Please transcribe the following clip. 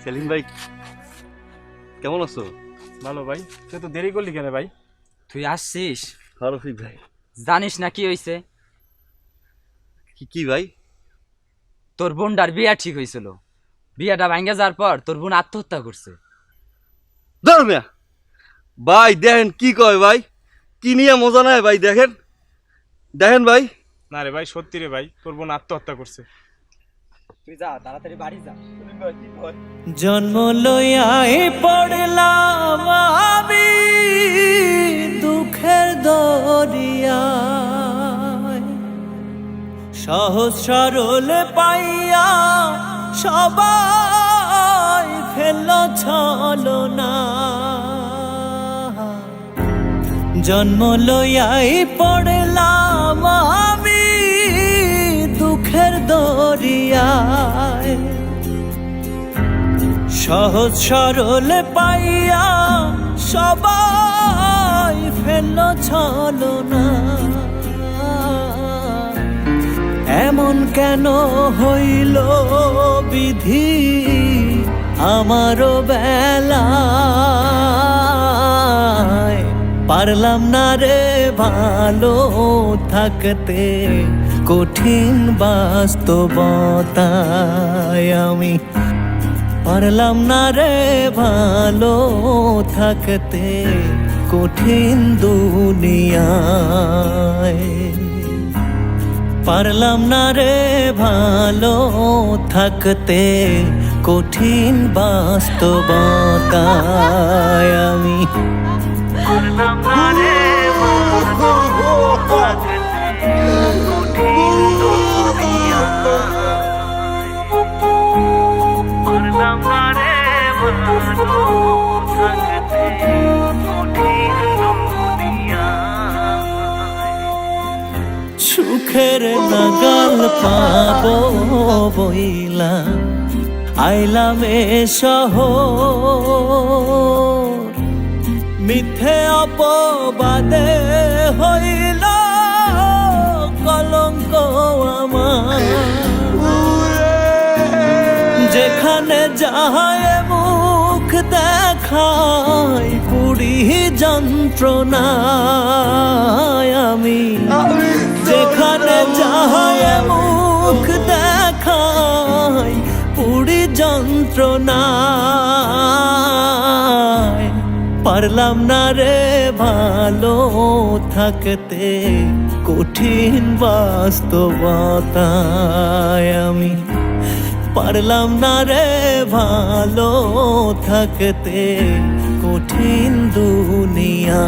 সেলিম ভাই কেমন আছো? ভালো ভাই, তুই তো দেরি করলি কেন ভাই? তুই আসছিস? রফিক ভাই। জানিস না কি হয়েছে? কি ভাই? তোর বোনটার বিয়া ঠিক হয়েছিল। বিয়াটা ভাঙ্গা যাওয়ার পর তোর বোন আত্মহত্যা করছে। ধর মিয়া ভাই, দেখেন কি কয় ভাই, কি নিয়ে মজা নাই ভাই, দেখেন দেখেন ভাই। না রে ভাই, সত্যি রে ভাই, তোর বোন আত্মহত্যা করছে। তুই যা, তাড়াতাড়ি বাড়ি যা। জন্ম লইয়াই পড়লাম আমি দুঃখের দরিয়ায়, সহজ সরল পাইয়া সবাই ফেল ছলনা। জন্ম লইয়াই পড়লাম আমি দুঃখের দরিয়ায়, সহজ সরল পাইয়া সবাই ফেল ছলনা। এমন কেন হইল বিধি আমারও বেলায়, পারলাম না রে ভালো থাকতে কঠিন বাস্তবতায় আমি, পারলাম না রে ভালো থাকতে কঠিন দুনিয়ায়, পারলাম না রে ভালো থাকতে কঠিন বাস্তবতায় আমি, পারলাম না রে ভালো থাকতে কঠিন সুখের নাগাল পাবো বইলা আইলাম এ শহর, মিথ্যে অপবাদে হইল কলঙ্ক আমার, যেখানে যাহায় মুখ দেখাই পুরি যন্ত্রণায় আমি, যেখানে যাহায় মুখ দেখাই পুরি যন্ত্রণায়, পারলাম না রে ভালো থাকতে কঠিন বাস্তবতায় আমি, পারলাম না রে ভালো থাকতে কঠিন দুনিয়া।